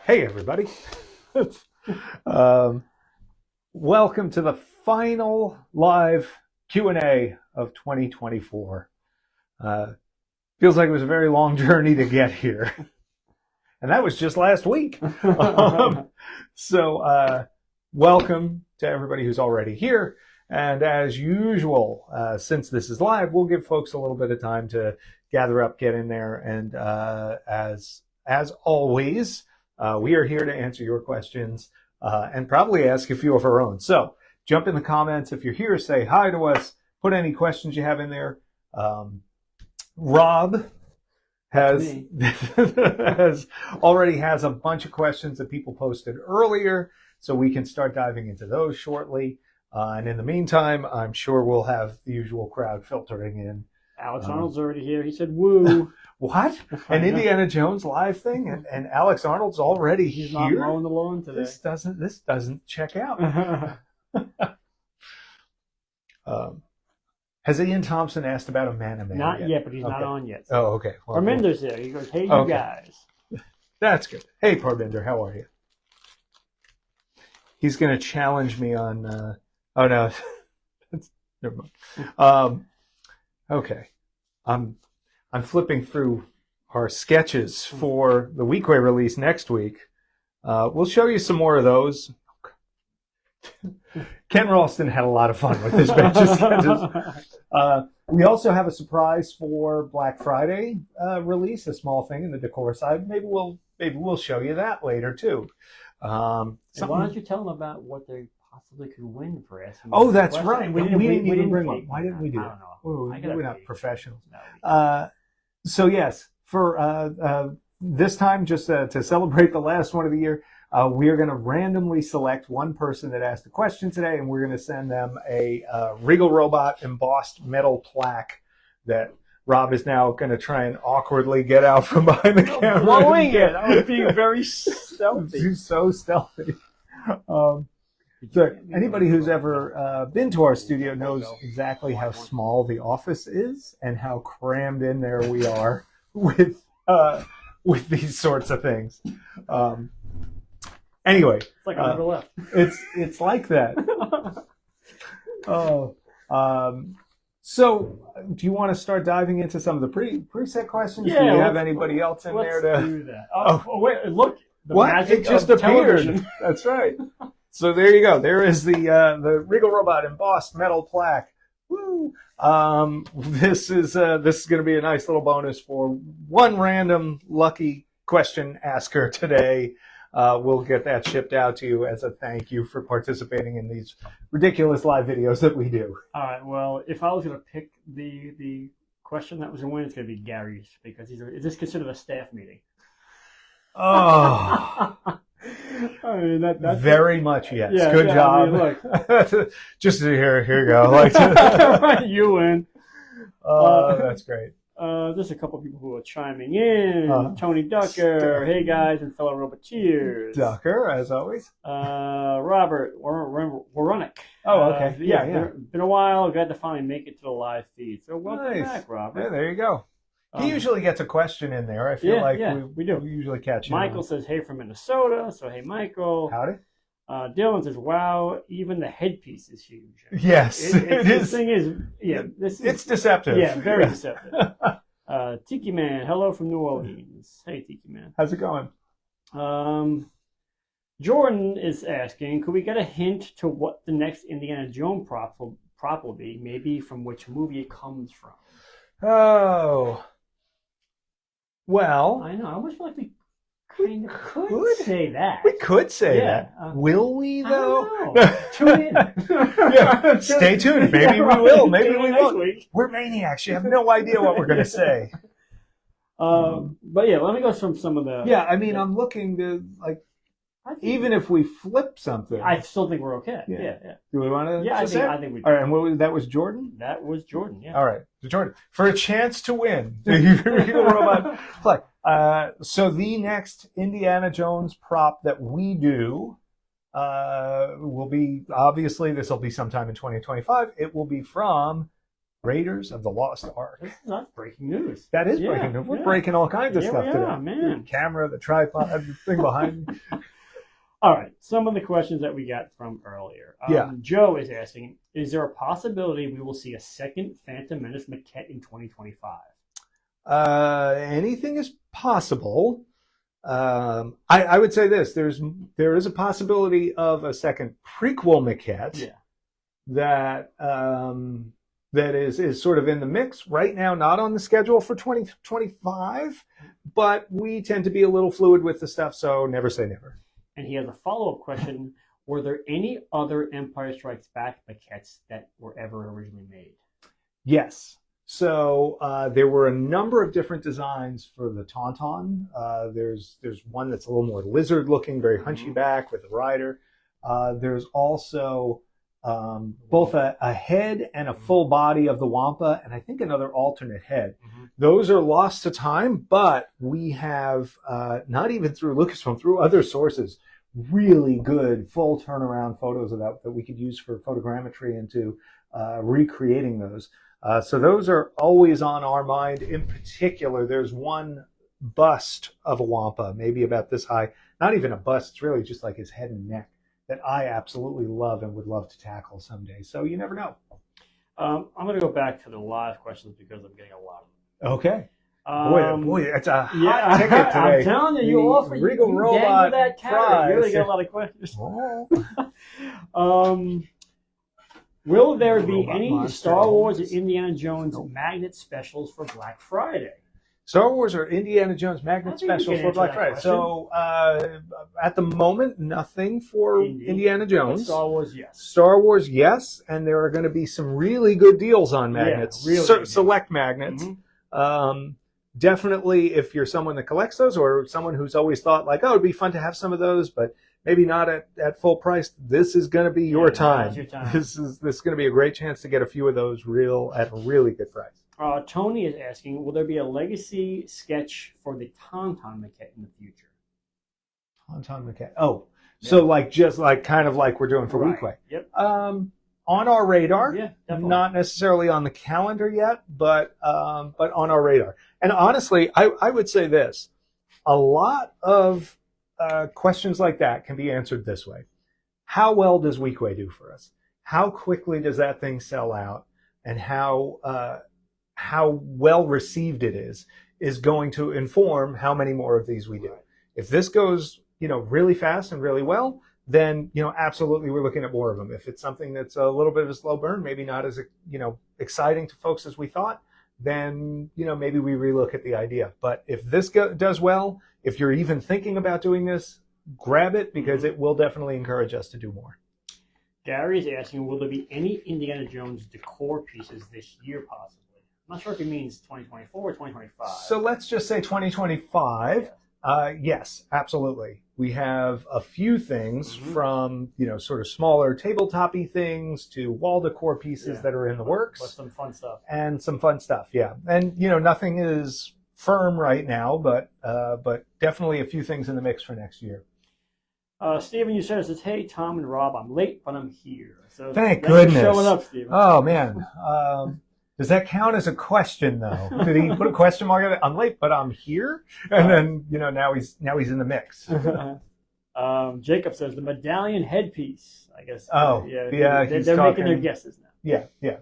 Hey, everybody. um, Welcome to the final live Q&A of 2024. Feels like it was a very long journey to get here. And that was just last week. Welcome to everybody who's already here. And as usual, since this is live, we'll give folks a little bit of time to gather up, get in there. And as always, we are here to answer your questions and probably ask a few of our own. So jump in the comments. If you're here, say hi to us. Put any questions you have in there. Rob already has a bunch of questions that people posted earlier, so we can start diving into those shortly. And in the meantime, I'm sure we'll have the usual crowd filtering in. Alex Arnold's already here. He said, woo. What? An Indiana Jones live thing? And Alex Arnold's already He's here? not mowing the lawn today. This doesn't check out. Has Ian Thompson asked about Amanda Man? Not yet, but he's not on yet. Oh, okay. Well, Parminder's there. He goes, hey, you Okay. guys. That's good. Hey, Parminder, how are you? He's going to challenge me on... oh, no. Never mind. Okay. I'm flipping through our sketches for the Weequay release next week. We'll show you some more of those. Ken Ralston had a lot of fun with his batch of sketches. We also have a surprise for Black Friday release, a small thing in the decor side. Maybe we'll show you that later too. Why don't you tell them about what they possibly could win for asking? Oh, that's right. We didn't even bring pick one. Why didn't we do I that? don't know. We're not professionals. No, So yes, for this time, just to celebrate the last one of the year, we are going to randomly select one person that asked a question today, and we're going to send them a Regal Robot embossed metal plaque that Rob is now going to try and awkwardly get out from behind the camera. blowing it. I was being very stealthy. He's so stealthy. So anybody who's ever been to our studio knows exactly how small the office is and how crammed in there we are with these sorts of things. Anyway, It's like on the left. it's like that. So do you want to start diving into some of the preset questions? Yeah, do you have anybody else in there Let's to do that. Oh, wait, look. The what? magic It just of appeared. television. That's right. So there you go. There is the Regal Robot embossed metal plaque. Woo! This is going to be a nice little bonus for one random lucky question asker today. We'll get that shipped out to you as a thank you for participating in these ridiculous live videos that we do. All right. Well, if I was going to pick the question that was going to win, it's going to be Gary's because is this considered a staff meeting? Oh, I mean, that's very much yes. Yeah, Good yeah, job. I mean, Just here you go. Like, you win. That's great. There's a couple of people who are chiming in. Tony Ducker, hey guys, and fellow Roboteers. Ducker, as always. Robert Waronic. Oh, okay. Yeah. Been a while. Glad to finally make it to the live feed. So welcome Nice. back, Robert. Yeah, there you go. He usually gets a question in there. I feel like we do. We usually catch him. Michael says, hey from Minnesota. So, hey, Michael. Howdy. Dylan says, wow, even the headpiece is huge. Yes, it is. This thing is, it's deceptive. Yeah, very deceptive. Tiki Man, hello from New Orleans. Hey, Tiki Man. How's it going? Jordan is asking, could we get a hint to what the next Indiana Jones prop will be? Maybe from which movie it comes from? Oh. Well, I know. I almost feel like we kind of could say that. we could say Yeah, that. Will we, though? I don't know. Tune in. Yeah, stay tuned. Maybe we will. Maybe Tune in we next won't. week. We're maniacs. You have no idea what we're going to say. But yeah, let me go from some of the. Yeah, I mean, I'm looking to, like, even if we flip something. I still think we're okay. Yeah. Yeah. Do we want to? Yeah, I think we do. All right, and that was Jordan? That was Jordan, yeah. All right, so Jordan, for a chance to win, Regal Robot play. So the next Indiana Jones prop that we do will be, obviously, this will be sometime in 2025. It will be from Raiders of the Lost Ark. This is not breaking news. That is Yeah, breaking news. We're yeah. breaking all kinds of Yeah, stuff we today. are, man. The camera, the tripod, the thing behind me. All right, some of the questions that we got from earlier. Yeah. Joe is asking, is there a possibility we will see a second Phantom Menace maquette in 2025? Anything is possible. I would say this: there is a possibility of a second prequel maquette. Yeah. That is sort of in the mix right now, not on the schedule for 2025, but we tend to be a little fluid with the stuff, so never say never. And he has a follow-up question. Were there any other Empire Strikes Back maquettes that were ever originally made? Yes. So there were a number of different designs for the Tauntaun. There's one that's a little more lizard-looking, very hunchy back with a rider. There's also both a head and a full body of the Wampa, and I think another alternate head. Mm-hmm. Those are lost to time, but we have, not even through Lucasfilm, through other sources, really good full turnaround photos of that we could use for photogrammetry into recreating those. So those are always on our mind. In particular, there's one bust of a Wampa, maybe about this high. Not even a bust, it's really just like his head and neck, that I absolutely love and would love to tackle someday. So you never know. I'm going to go back to the live questions because I'm getting a lot of them. Okay. Boy, it's a hot ticket today. I'm telling you, you offer Regal you Robot dangle that carrot. prize. You really got a lot of questions. Oh. Will there be Robot any monster. Star Wars or Indiana Jones magnet specials for Black Friday? Star Wars or Indiana Jones I magnet think we special can for answer Black that Friday. question. So at the moment, nothing for Indy. Indiana But Jones. Star Wars, yes. Star Wars, yes, and there are going to be some really good deals on magnets, really good deals. select magnets. Mhm. Definitely, if you're someone that collects those, or someone who's always thought like, oh, it'd be fun to have some of those, but maybe not at full price. This is going to be your time. now's your time. This is going to be a great chance to get a few of those at a really good price. Tony is asking, will there be a legacy sketch for the Tauntaun maquette in the future? Tauntaun maquette. Oh, so just kind of like we're doing for Right. Weequay. Yep. On our radar. Yeah, definitely. Not necessarily on the calendar yet, but on our radar. And honestly, I would say this: a lot of questions like that can be answered this way: how well does Weequay do for us? How quickly does that thing sell out? And how well received it is going to inform how many more of these we do. If this goes, really fast and really well, then, absolutely we're looking at more of them. If it's something that's a little bit of a slow burn, maybe not as, exciting to folks as we thought, then, maybe we relook at the idea. But if this does well, if you're even thinking about doing this, grab it, because it will definitely encourage us to do more. Gary is asking, will there be any Indiana Jones decor pieces this year possibly? I'm not sure if he means 2024 or 2025. So let's just say 2025. Yes, absolutely. We have a few things from, sort of smaller tabletop-y things to wall decor pieces that are in the works. But some fun stuff. And some fun stuff, yeah. And, nothing is firm right now, but definitely a few things in the mix for next year. Stephen, you said, says, hey, Tom and Rob, I'm late, but I'm here. So Thank thanks for goodness. showing up, Stephen. Oh, man. Does that count as a question, though? Did he put a question mark on it? I'm late, but I'm here? And then, now he's in the mix. Jacob says, the medallion headpiece, I guess. Oh, yeah, They're he's making talking- their guesses now. Yeah.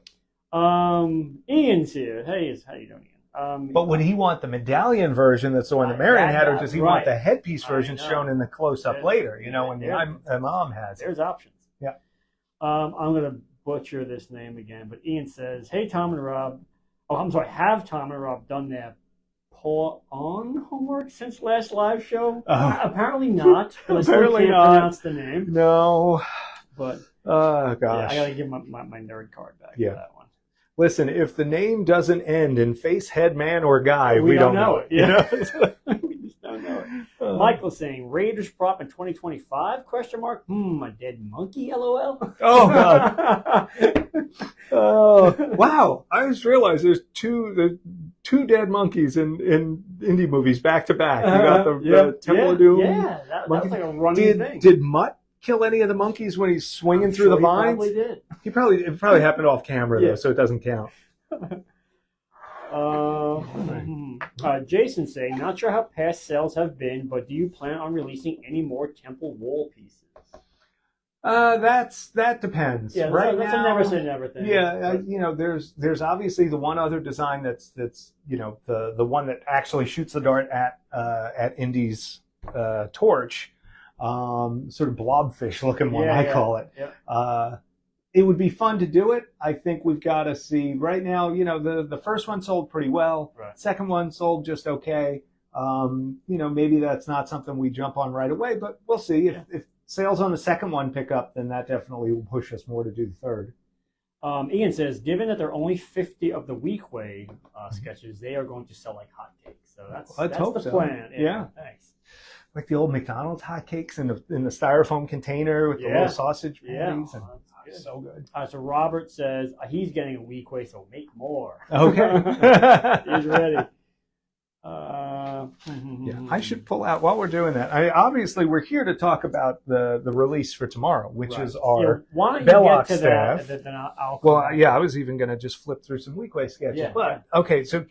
Ian's here. Hey, how you doing, Ian? But would he want the medallion version that's the one that Marion had, or does he want the headpiece version I know. shown in the close-up Yeah. later, when Yeah. my mom has it? There's options. Yeah. I'm going to butcher this name again, but Ian says, hey, Tom and Rob. Oh, I'm sorry. Have Tom and Rob done their on homework since last live show? Apparently not. But I still Apparently can't not. pronounce the name. No. But Oh, yeah, gosh. I got to give my nerd card back Yeah. for that one. Listen, if the name doesn't end in face, head, man, or guy, We we don't don't know know it. it. Yeah. We just don't know it. Michael is saying, Raiders prop in 2025? Question mark. A dead monkey, LOL. Oh, God. Oh, wow. I just realized there's two dead monkeys in indie movies back to back. You got the Temple of Doom. Yeah, that's monkey. like a running thing. Did Mutt kill any of the monkeys when he's swinging through the vines? He probably did. It probably happened off camera, Yeah. though, so it doesn't count. Jason saying, not sure how past sales have been, but do you plan on releasing any more temple wall pieces? That depends. Yeah, right that's now, a never say never thing. Yeah, there's obviously the one other design that's the one that actually shoots the dart at Indy's torch, sort of blobfish looking one, I call it. Yeah. It would be fun to do it. I think we've got to see right now. The first one sold pretty well. Right. Second one sold just okay. Maybe that's not something we jump on right away, but we'll see if sales on the second one pick up, then that definitely will push us more to do the third. Ian says, given that there are only 50 of the Weequay sketches, they are going to sell like hotcakes. So that's the plan. Yeah. Thanks. Like the old McDonald's hotcakes in the styrofoam container with the little sausage patties. Yeah. So good. So Robert says he's getting a Weequay, so make more. Okay. He's ready. I should pull out while we're doing that. Obviously we're here to talk about the release for tomorrow, which is our why don't Belloc you get to staff. that, and then I'll I was even going to just flip through some Weequay sketches. Yeah. But okay, so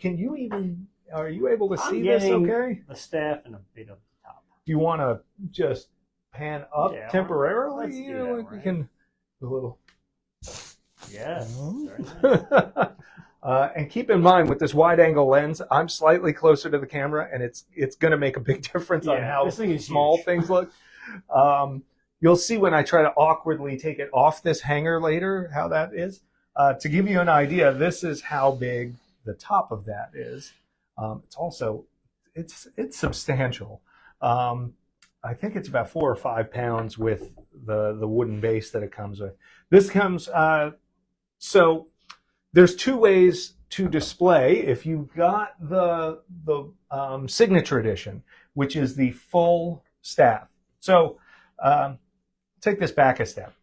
are you able to see this? Okay. The staff and a bit of the top. Do you want to just pan up temporarily? Let's do that, We can do a little. Yes. And keep in mind with this wide angle lens, I'm slightly closer to the camera, and it's going to make a big difference on how small things look. You'll see when I try to awkwardly take it off this hanger later how that is. To give you an idea, this is how big the top of that is. It's also it's substantial. I think it's about 4 or 5 pounds with the wooden base that it comes with. This comes so. There's 2 ways to display. If you've got the signature edition, which is the full staff. So take this back a step.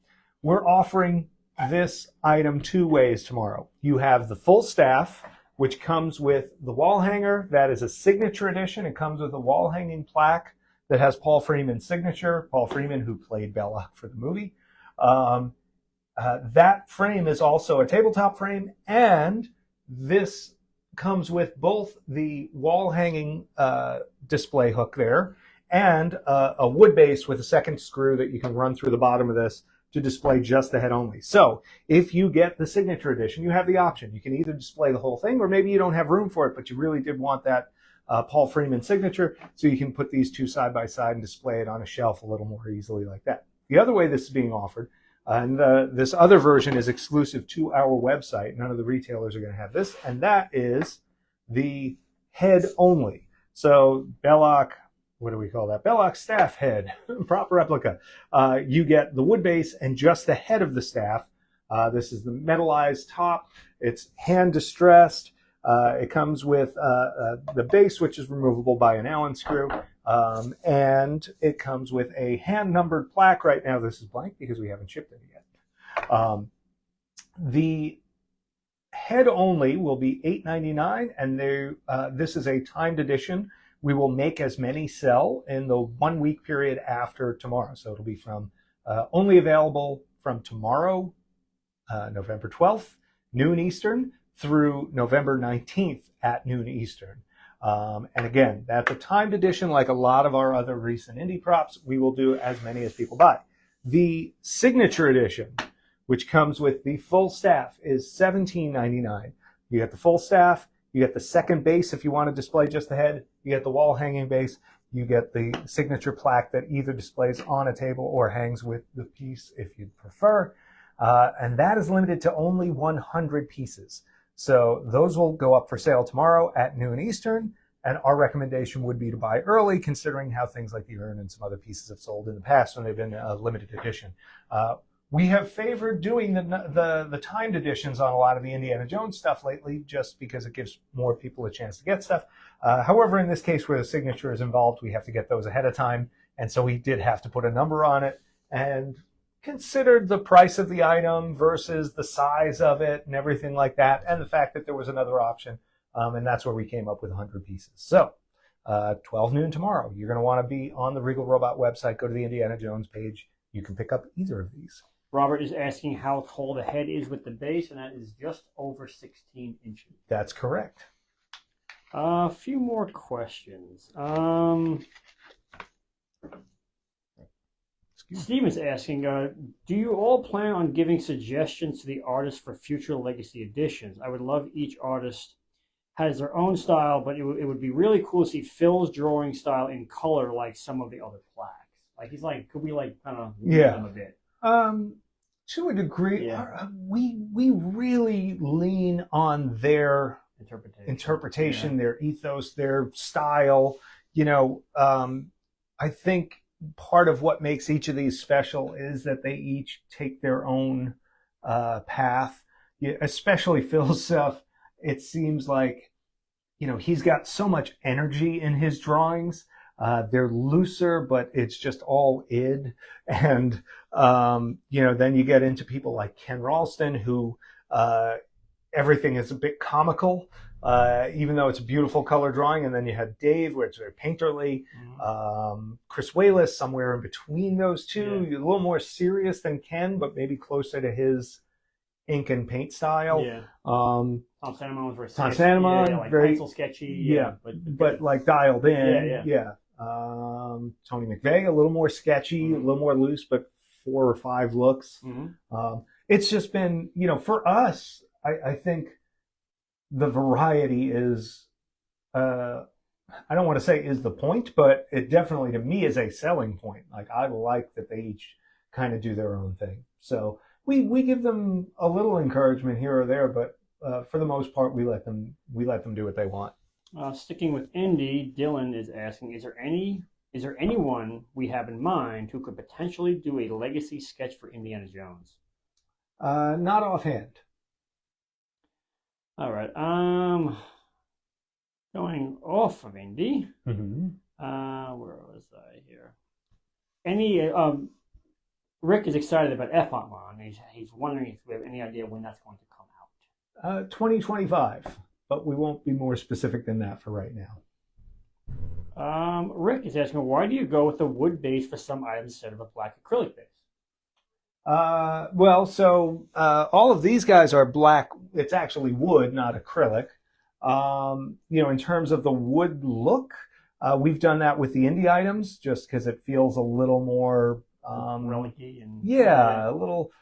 We're offering this item 2 ways tomorrow. You have the full staff, which comes with the wall hanger. That is a signature edition. It comes with a wall hanging plaque that has Paul Freeman's signature. Paul Freeman, who played Belloc for the movie. That frame is also a tabletop frame, and this comes with both the wall hanging display hook there and a wood base with a second screw that you can run through the bottom of this to display just the head only. So if you get the signature edition, you have the option. You can either display the whole thing, or maybe you don't have room for it, but you really did want that Paul Freeman signature, so you can put these 2 side by side and display it on a shelf a little more easily like that. The other way this is being offered, and this other version is exclusive to our website. None of the retailers are going to have this. And that is the head only. So Belloc, what do we call that? Belloc staff head, prop replica. You get the wood base and just the head of the staff. This is the metallized top. It's hand distressed. It comes with the base, which is removable by an Allen screw. And it comes with a hand-numbered plaque. Right now, this is blank because we haven't shipped it yet. The head only will be $8.99, and this is a timed edition. We will make as many sell in the 1 week period after tomorrow. So it'll be from only available from tomorrow, November 12th, noon Eastern, through November 19th at noon Eastern. And again, that's a timed edition. Like a lot of our other recent indie props, we will do as many as people buy. The signature edition, which comes with the full staff, is $17.99. You get the full staff, you get the second base if you want to display just the head, you get the wall hanging base, you get the signature plaque that either displays on a table or hangs with the piece if you'd prefer. And that is limited to only 100 pieces. So those will go up for sale tomorrow at noon Eastern, and our recommendation would be to buy early, considering how things like the urn and some other pieces have sold in the past when they've been a limited edition. We have favored doing the timed editions on a lot of the Indiana Jones stuff lately, just because it gives more people a chance to get stuff. However, in this case where the signature is involved, we have to get those ahead of time, and so we did have to put a number on it, and considered the price of the item versus the size of it and everything like that, and the fact that there was another option, and that's where we came up with 100 pieces. So 12 noon tomorrow, you're going to want to be on the Regal Robot website. Go to the Indiana Jones page. You can pick up either of these. Robert is asking how tall the head is with the base, and that is just over 16 inches. That's correct. A few more questions. Steven's asking, do you all plan on giving suggestions to the artists for future Legacy editions? I would love each artist has their own style, but it would be really cool to see Phil's drawing style in color like some of the other plaques. Like, he's like, could we like kind of Yeah. them a bit? To a degree, Yeah. we really lean on their interpretation, their ethos, their style. You know, I think part of what makes each of these special is that they each take their own path. Yeah, especially Phil's stuff. It seems like, you know, he's got so much energy in his drawings. They're looser, but it's just all id. And, you know, then you get into people like Ken Ralston, who everything is a bit comical, even though it's a beautiful color drawing. And then you have Dave, where it's very painterly. Chris Wayless, somewhere in between those two, a little more serious than Ken, but maybe closer to his ink and paint style. Yeah. Tom Sanamon was very Sanamon, like very pencil sketchy. but like dialed in. Yeah. Tony McVeigh, a little more sketchy, a little more loose, but 4 or 5 looks. It's just been, you know, for us, I think the variety is, I don't want to say is the point, but it definitely to me is a selling point. Like, I like that they each kind of do their own thing. So we give them a little encouragement here or there, but for the most part, we let them do what they want. Sticking with indie, Dylan is asking, is there anyone we have in mind who could potentially do a legacy sketch for Indiana Jones? Not offhand. All right. Going off of indie. Where was I here? Rick is excited about F-Mon. He's wondering if we have any idea when that's going to come out. 2025, but we won't be more specific than that for right now. Rick is asking, why do you go with the wood base for some items instead of a black acrylic base? All of these guys are black. It's actually wood, not acrylic. You know, in terms of the wood look, we've done that with the indie items just because it feels a little more relic-y and a little.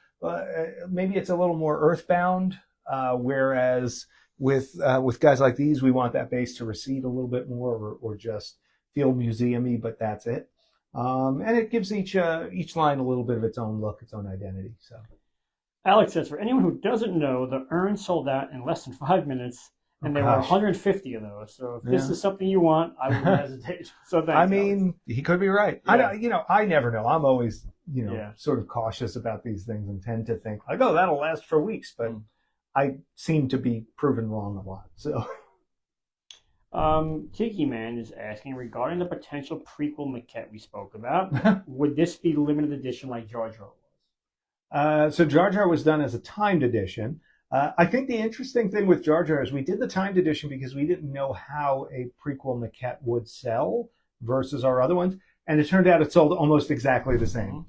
Maybe it's a little more earthbound. Whereas with guys like these, we want that base to recede a little bit more, or just feel museum-y, but that's it. And it gives each line a little bit of its own look, its own identity. So, Alex says, for anyone who doesn't know, the urn sold out in less than 5 minutes, and there were 150 of those. So if this is something you want, I wouldn't hesitate. So thanks, I mean, Alex. He could be right. Yeah. I never know. I'm always, sort of cautious about these things and tend to think like, oh, that'll last for weeks, but I seem to be proven wrong a lot. So. Tiki Man is asking, regarding the potential prequel maquette we spoke about, would this be limited edition like Jar Jar was? So Jar Jar was done as a timed edition. I think the interesting thing with Jar Jar is we did the timed edition because we didn't know how a prequel maquette would sell versus our other ones. And it turned out it sold almost exactly the same.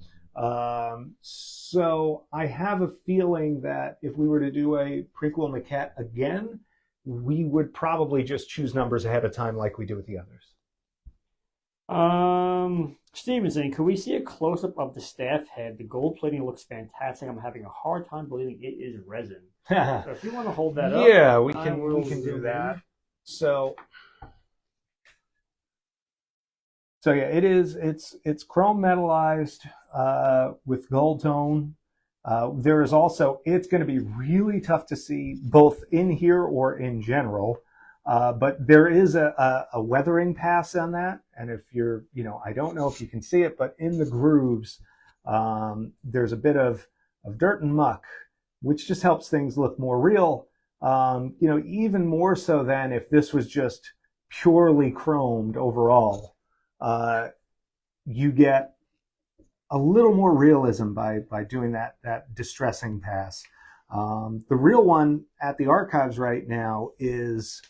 So I have a feeling that if we were to do a prequel maquette again, we would probably just choose numbers ahead of time like we do with the others. Steven's saying, could we see a close-up of the staff head? The gold plating looks fantastic. I'm having a hard time believing it is resin. So if you want to hold that up. Yeah, we can do that. So yeah, it's chrome metallized with gold tone. There is also, it's going to be really tough to see both in here or in general, but there is a weathering pass on that. And if you're, I don't know if you can see it, but in the grooves, there's a bit of dirt and muck, which just helps things look more real. Even more so than if this was just purely chromed overall. You get a little more realism by doing that distressing pass. The real one at the archives right now is,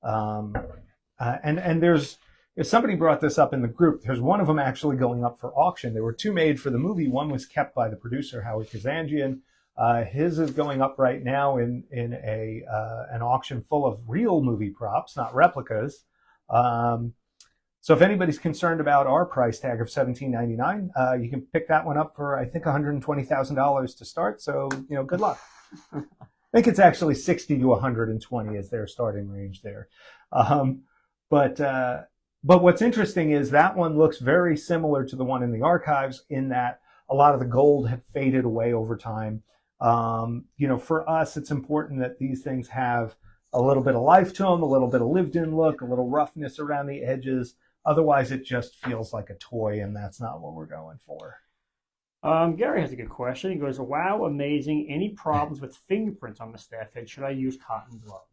and there's if somebody brought this up in the group, there's one of them actually going up for auction. There were two made for the movie. One was kept by the producer, Howard Kazanjian. His is going up right now in an auction full of real movie props, not replicas. So if anybody's concerned about our price tag of $17.99, you can pick that one up for, I think, $120,000 to start. So, good luck. I think it's actually 60 to 120 is their starting range there. But what's interesting is that one looks very similar to the one in the archives in that a lot of the gold had faded away over time. For us, it's important that these things have a little bit of life to them, a little bit of lived-in look, a little roughness around the edges. Otherwise, it just feels like a toy, and that's not what we're going for. Gary has a good question. He goes, wow, amazing. Any problems with fingerprints on the staff head? Should I use cotton gloves?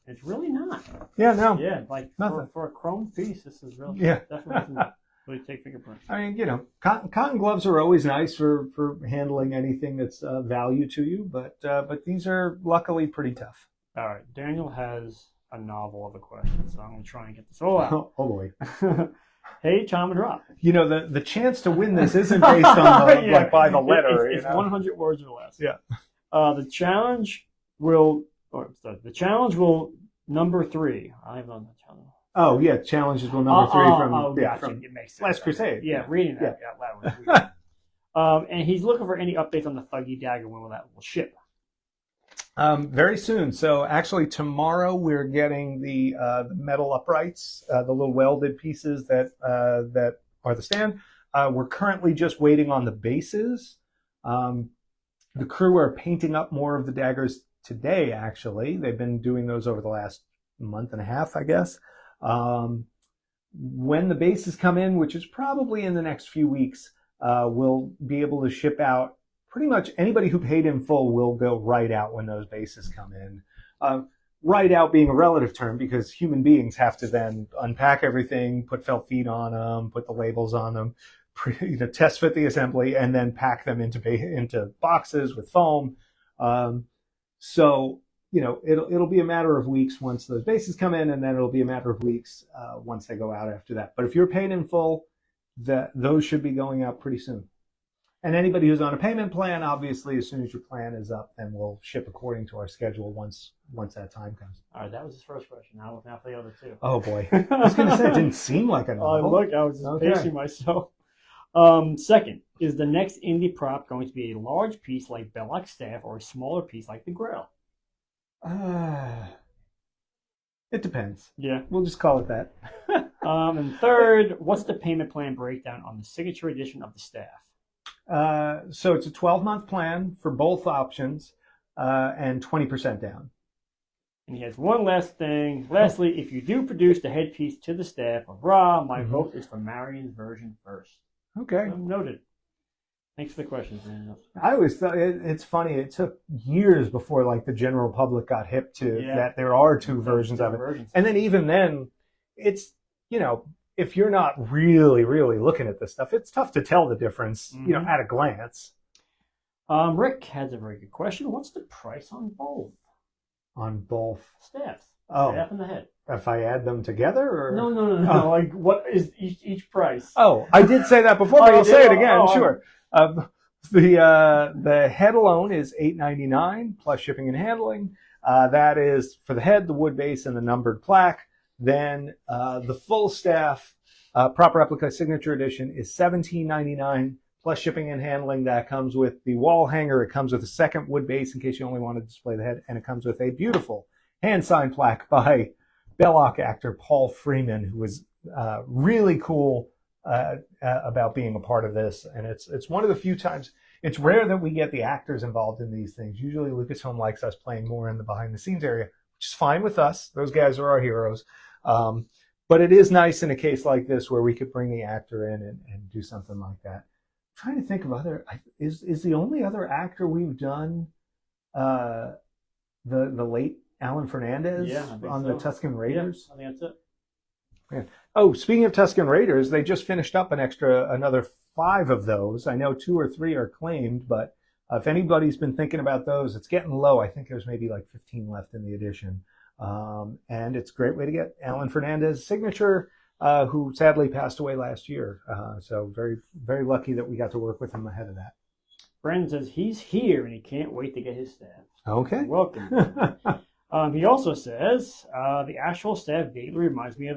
It's really not. Yeah, no. Yeah, like for a chrome piece, this is really definitely doesn't really take fingerprints. I mean, cotton gloves are always nice for handling anything that's value to you, but these are luckily pretty tough. All right, Daniel has a novel of a question, so I'm going to try and get this all out. Oh boy. Hey, Tom and Rob. The chance to win this isn't based on like by the letter. It's 100 words or less. Yeah. The challenge will number 3. I don't know the challenge. Oh yeah, challenges will number 3 gotcha. from it makes sense. Last Crusade. Yeah, reading that out loud. And he's looking for any updates on the Thuggy Dagger when that will ship. Very soon. So actually tomorrow we're getting the metal uprights, the little welded pieces that are the stand. We're currently just waiting on the bases. The crew are painting up more of the daggers today, actually. They've been doing those over the last month and a half, I guess. When the bases come in, which is probably in the next few weeks, we'll be able to ship out. Pretty much anybody who paid in full will go right out when those bases come in. Right out being a relative term because human beings have to then unpack everything, put felt feet on them, put the labels on them, test fit the assembly, and then pack them into boxes with foam. So it'll be a matter of weeks once those bases come in, and then it'll be a matter of weeks once they go out after that. But if you're paid in full, those should be going out pretty soon. And anybody who's on a payment plan, obviously, as soon as your plan is up, then we'll ship according to our schedule once that time comes. All right, that was his first question. Now for the other two. Oh, boy. I was going to say, it didn't seem like a novel. Look, I was just pacing myself. Second, is the next indie prop going to be a large piece like Belloc staff or a smaller piece like the grill? It depends. Yeah. We'll just call it that. And third, what's the payment plan breakdown on the signature edition of the staff? So it's a 12-month plan for both options and 20% down. And he has one last thing. Lastly, if you do produce the headpiece to the staff of Ra, my vote is for Marion's version first. Okay. Noted. Thanks for the questions, man. I always thought it's funny. It took years before the general public got hip to that there are two versions of it. And then even then, it's, if you're not really, really looking at this stuff, it's tough to tell the difference, at a glance. Rick has a very good question. What's the price on both? On both staffs? Oh, staff and the head. If I add them together, or no. Oh. Like, what is each price? Oh, I did say that before, but I'll say it again. Sure. The head alone is $8.99 plus shipping and handling. That is for the head, the wood base, and the numbered plaque. Then the full staff prop replica signature edition is $17.99 plus shipping and handling. That comes with the wall hanger. It comes with a second wood base in case you only want to display the head, and it comes with a beautiful hand signed plaque by Belloc actor Paul Freeman, who was really cool about being a part of this. And it's one of the few times. It's rare that we get the actors involved in these things. Usually Lucasfilm likes us playing more in the behind the scenes area, which is fine with us. Those guys are our heroes. But it is nice in a case like this where we could bring the actor in and do something like that. I'm trying to think of is the only other actor we've done the late Alan Fernandez on the Tusken Raiders? Yeah, I think that's it. Yeah. Oh, speaking of Tusken Raiders, they just finished up another 5 of those. I know 2 or 3 are claimed, but if anybody's been thinking about those, it's getting low. I think there's maybe 15 left in the edition. And it's a great way to get Alan Fernandez's signature. who sadly passed away last year. So very, very lucky that we got to work with him ahead of that. Brandon says he's here and he can't wait to get his staff. Okay. Welcome. He also says the actual staff vaguely reminds me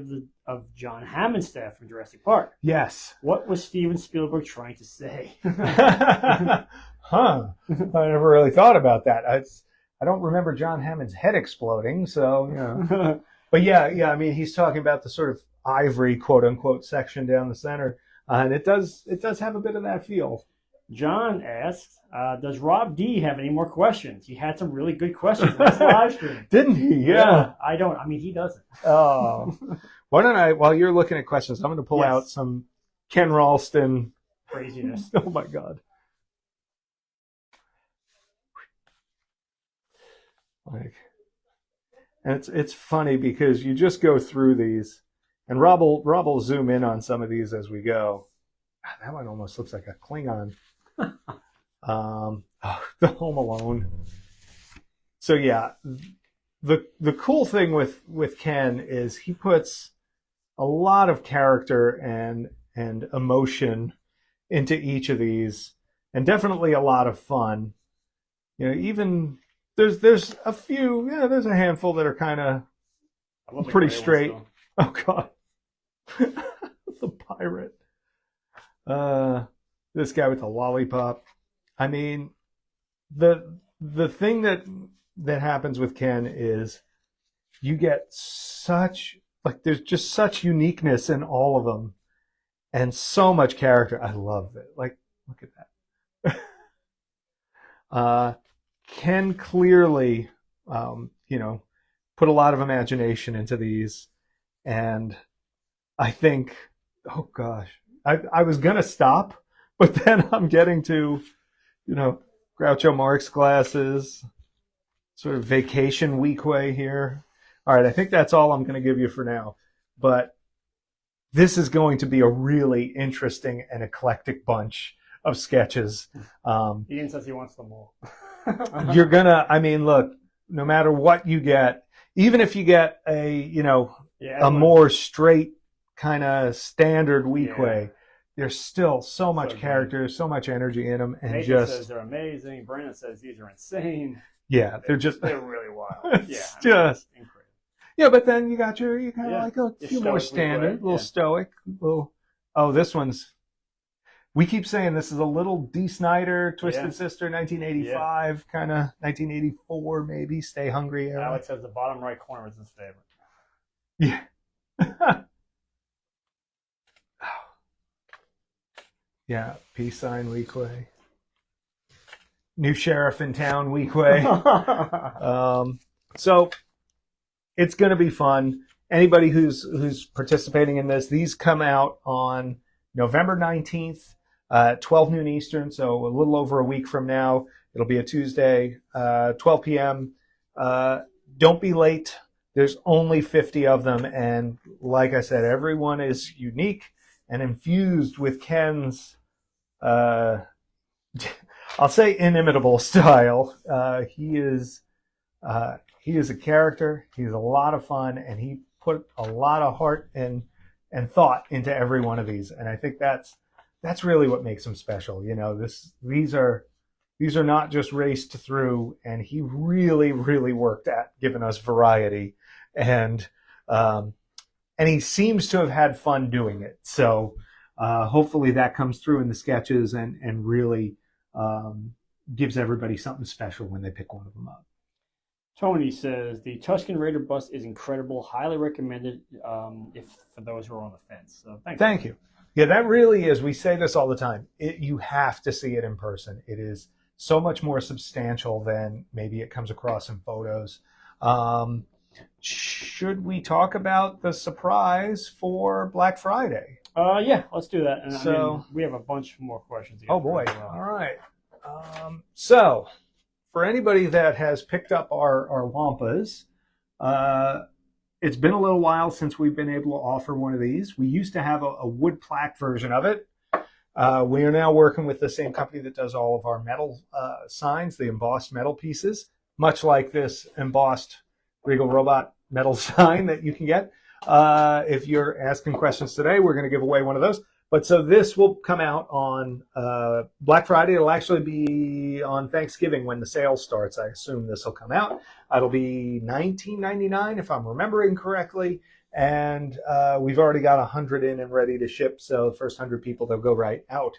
of John Hammond's staff from Jurassic Park. Yes. What was Steven Spielberg trying to say? Huh. I never really thought about that. I don't remember John Hammond's head exploding, so, you know. But yeah, I mean, he's talking about the sort of ivory, quote unquote, section down the center. And it does have a bit of that feel. John asks, does Rob D have any more questions? He had some really good questions in this live stream. Didn't he? Yeah. I don't. I mean, he doesn't. Oh. Why don't I, while you're looking at questions, I'm going to pull out some Ken Ralston craziness. Oh my God. And it's funny because you just go through these, and Rob will zoom in on some of these as we go. That one almost looks like a Klingon. The Home Alone. So yeah, the cool thing with Ken is he puts a lot of character and emotion into each of these, and definitely a lot of fun. You know, even there's a few, there's a handful that are kind of pretty straight. Oh God, the pirate. This guy with the lollipop. I mean, the thing that happens with Ken is you get there's just such uniqueness in all of them, and so much character. I love it. Like, look at that. Ken clearly, put a lot of imagination into these, and I think, oh gosh, I was gonna stop, but then I'm getting to, Groucho Marx glasses, sort of vacation week way here. All right, I think that's all I'm going to give you for now. But this is going to be a really interesting and eclectic bunch of sketches. Ian says he wants them all. You're gonna, look, no matter what you get, even if you get a more straight kind of standard week way, there's still so much character, so much energy in them, and Nathan says they're amazing. Brandon says these are insane. Yeah, they're really wild. It's just incredible. Yeah, but then you got you kind of like a few more standard, little stoic, little. Oh, this one's. We keep saying this is a little Dee Snider, Twisted Sister, 1985, kind of 1984 maybe. Stay Hungry era. Alex says the bottom right corner is his favorite. Yeah. Yeah, peace sign Weequay. New sheriff in town Weequay. So it's going to be fun. Anybody who's participating in this, these come out on November 19th, 12 noon Eastern, so a little over a week from now. It'll be a Tuesday, 12 p.m. Don't be late. There's only 50 of them, and like I said, everyone is unique and infused with Ken's I'll say inimitable style. He is a character. He's a lot of fun, and he put a lot of heart and thought into every one of these. And I think that's really what makes him special. These are not just raced through, and he really, really worked at giving us variety, and he seems to have had fun doing it. So. Hopefully that comes through in the sketches and really gives everybody something special when they pick one of them up. Tony says the Tusken Raider bus is incredible. Highly recommended if for those who are on the fence. So thank you. Yeah, that really is. We say this all the time. You have to see it in person. It is so much more substantial than maybe it comes across in photos. Should we talk about the surprise for Black Friday? Yeah, let's do that. And so we have a bunch more questions. Oh boy! All right. So, for anybody that has picked up our Wampas, it's been a little while since we've been able to offer one of these. We used to have a wood plaque version of it. We are now working with the same company that does all of our metal signs, the embossed metal pieces, much like this embossed Regal Robot metal sign that you can get. If you're asking questions today, we're going to give away one of those. But so this will come out on Black Friday. It'll actually be on Thanksgiving when the sale starts. I assume this will come out. It'll be $19.99 if I'm remembering correctly. And we've already got 100 in and ready to ship. So the first 100 people, they'll go right out.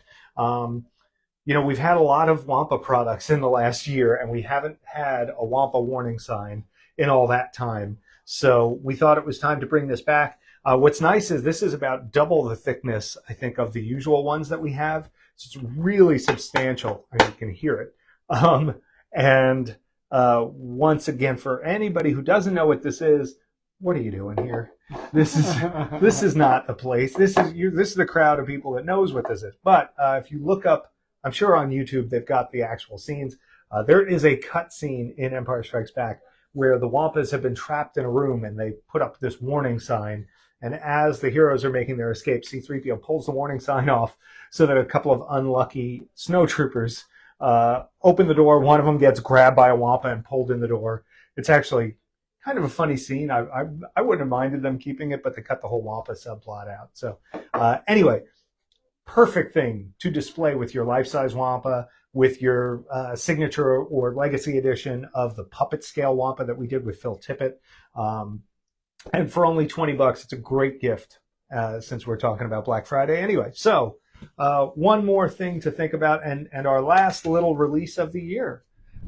We've had a lot of Wampa products in the last year, and we haven't had a Wampa warning sign in all that time. So we thought it was time to bring this back. What's nice is this is about double the thickness, I think, of the usual ones that we have. So it's really substantial. I mean, you can hear it. Once again, for anybody who doesn't know what this is, what are you doing here? This is not a place. This is the crowd of people that knows what this is. But if you look up, I'm sure on YouTube they've got the actual scenes. There is a cut scene in Empire Strikes Back where the Wampas have been trapped in a room and they put up this warning sign. And as the heroes are making their escape, C-3PO pulls the warning sign off so that a couple of unlucky snowtroopers open the door. One of them gets grabbed by a Wampa and pulled in the door. It's actually kind of a funny scene. I wouldn't have minded them keeping it, but they cut the whole Wampa subplot out. So anyway, perfect thing to display with your life-size Wampa, with your signature or legacy edition of the puppet scale Wampa that we did with Phil Tippett. And for only $20, it's a great gift since we're talking about Black Friday. Anyway, so one more thing to think about, and our last little release of the year.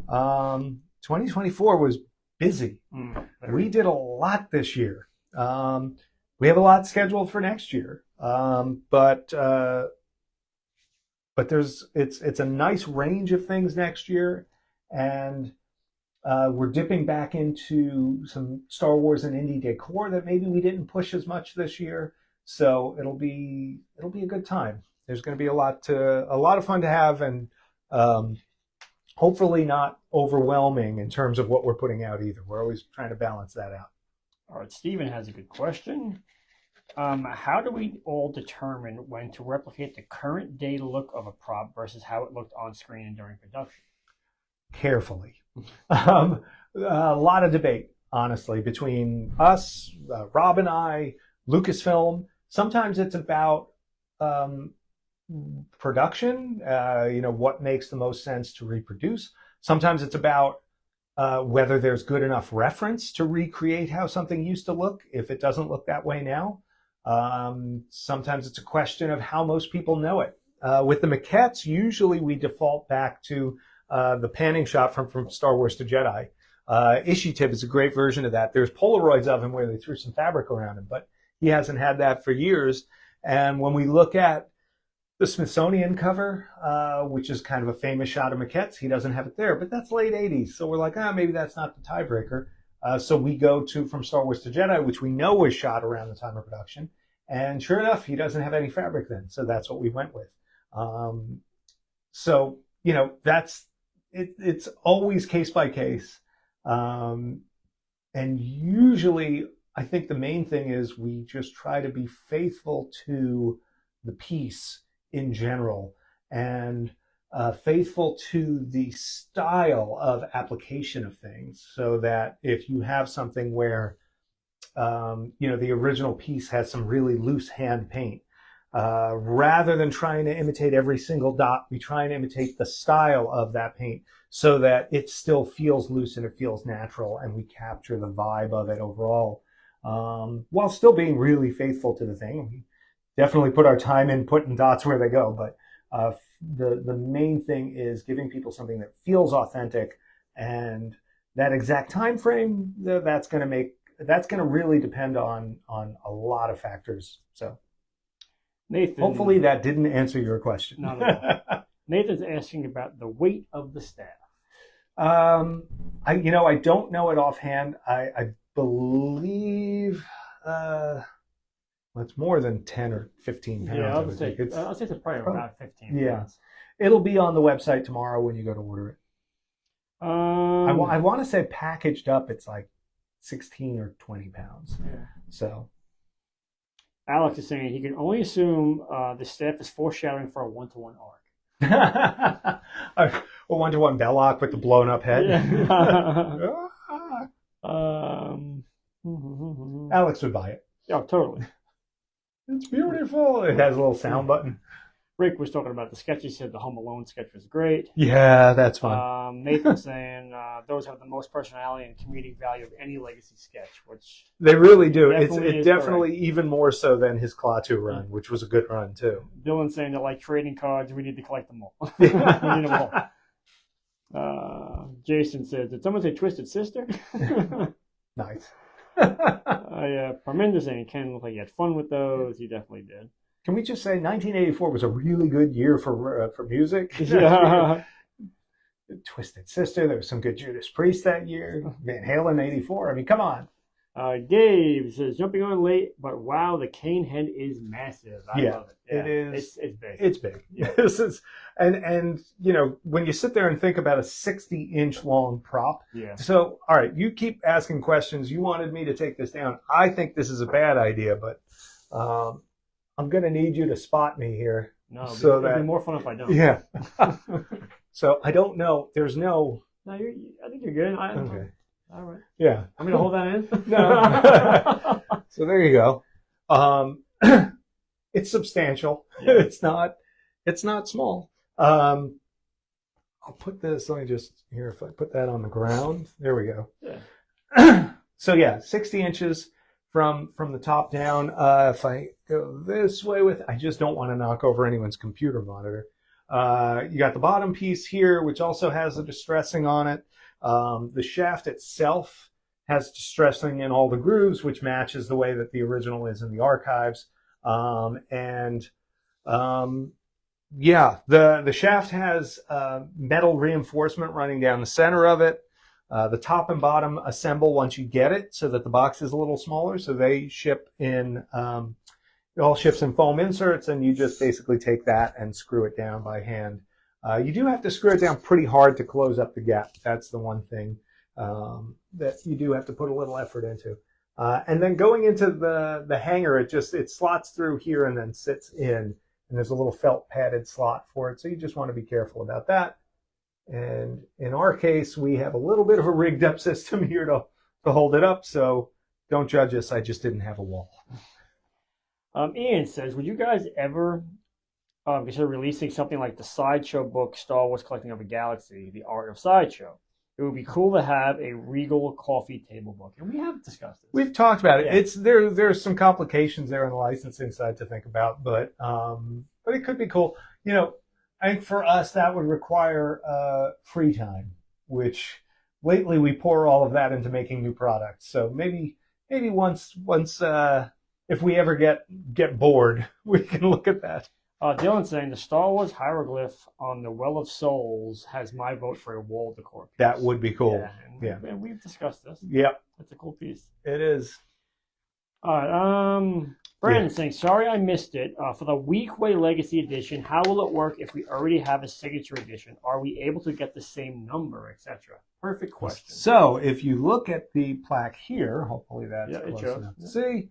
2024 was busy. We did a lot this year. We have a lot scheduled for next year, but it's a nice range of things next year, and we're dipping back into some Star Wars and indie decor that maybe we didn't push as much this year. So it'll be a good time. There's going to be a lot of fun to have, and hopefully not overwhelming in terms of what we're putting out either. We're always trying to balance that out. All right, Stephen has a good question. How do we all determine when to replicate the current day look of a prop versus how it looked on screen and during production? Carefully. A lot of debate, honestly, between us, Rob and I, Lucasfilm. Sometimes it's about production, what makes the most sense to reproduce. Sometimes it's about whether there's good enough reference to recreate how something used to look if it doesn't look that way now. Sometimes it's a question of how most people know it. With the maquettes, usually we default back to the panning shot from Star Wars to Jedi. Ishitib is a great version of that. There's Polaroids of him where they threw some fabric around him, but he hasn't had that for years. And when we look at the Smithsonian cover, which is kind of a famous shot of maquettes, he doesn't have it there, but that's late 80s. So we're like, maybe that's not the tiebreaker. So we go to From Star Wars to Jedi, which we know was shot around the time of production. And sure enough, he doesn't have any fabric then. So that's what we went with. It's always case by case. And usually, I think the main thing is we just try to be faithful to the piece in general and faithful to the style of application of things, so that if you have something where the original piece has some really loose hand paint, rather than trying to imitate every single dot, we try and imitate the style of that paint so that it still feels loose and it feels natural, and we capture the vibe of it overall, while still being really faithful to the thing. We definitely put our time in putting dots where they go, but the main thing is giving people something that feels authentic, and that exact time frame, that's going to really depend on a lot of factors. So Nathan, hopefully that didn't answer your question. No. Nathan's asking about the weight of the staff. I don't know it offhand. I believe it's more than 10 or 15 pounds. Yeah, I'll say it's probably around 15 yeah. pounds. It'll be on the website tomorrow when you go to order it. I want to say packaged up, it's like 16 or 20 pounds. Yeah. So Alex is saying he can only assume the staff is foreshadowing for a one-to-one arc. A one-to-one Belloc with the blown-up head. Yeah. Alex would buy it. Yeah, totally. It's beautiful. It has a little sound button. Rick was talking about the sketch. He said the Home Alone sketch was great. Yeah, that's fun. Nathan saying those have the most personality and comedic value of any legacy sketch, which They really do. definitely It's is definitely even more so than his Klaatu run, which was a good run too. Dylan saying they're like trading cards. We need to collect them all. We need them all. Jason says, did someone say Twisted Sister? Nice. Parminder saying Ken looked like he had fun with those. He definitely did. Can we just say 1984 was a really good year for music? Yeah. Twisted Sister. There was some good Judas Priest that year. Van Halen '84. I mean, come on. Gabe says jumping on late, but wow, the cane head is massive. I love it. Yeah, it is. It's big. It's big. This is, and you know, when you sit there and think about a 60-inch long prop. Yeah. So, all right, you keep asking questions. You wanted me to take this down. I think this is a bad idea, but I'm going to need you to spot me here. No, so it'd be more fun if I don't. Yeah. So I don't know. There's no. No, I think you're good. Okay. All right. Yeah. I'm going to hold that in. No. So there you go. It's substantial. Yeah. It's not small. I'll put this. Let me just here. If I put that on the ground, there we go. Yeah. So yeah, 60 inches from the top down. If I go this way I just don't want to knock over anyone's computer monitor. You got the bottom piece here, which also has a distressing on it. The shaft itself has distressing in all the grooves, which matches the way that the original is in the archives. Yeah, the shaft has metal reinforcement running down the center of it. The top and bottom assemble once you get it, so that the box is a little smaller. So they ship in, it all ships in foam inserts, and you just basically take that and screw it down by hand. You do have to screw it down pretty hard to close up the gap. That's the one thing that you do have to put a little effort into. And then going into the hanger, it slots through here and then sits in, and there's a little felt padded slot for it. So you just want to be careful about that. And in our case, we have a little bit of a rigged up system here to hold it up. So don't judge us. I just didn't have a wall. Ian says, would you guys ever consider releasing something like the Sideshow book, Star Wars Collecting of a Galaxy, The Art of Sideshow? It would be cool to have a Regal coffee table book. And we have discussed this. We've talked about it. Yeah. There's some complications there on the licensing side to think about, but it could be cool. You know, I think for us that would require free time, which lately we pour all of that into making new products. So maybe once if we ever get bored, we can look at that. Dylan saying the Star Wars hieroglyph on the Well of Souls has my vote for a wall decor piece. That would be cool. Yeah, and we've discussed this. Yep. That's a cool piece. It is. All right. Brandon saying, sorry I missed it. For the Weequay Legacy Edition, how will it work if we already have a signature edition? Are we able to get the same number, etc.? Perfect question. So if you look at the plaque here, hopefully that's close enough to see,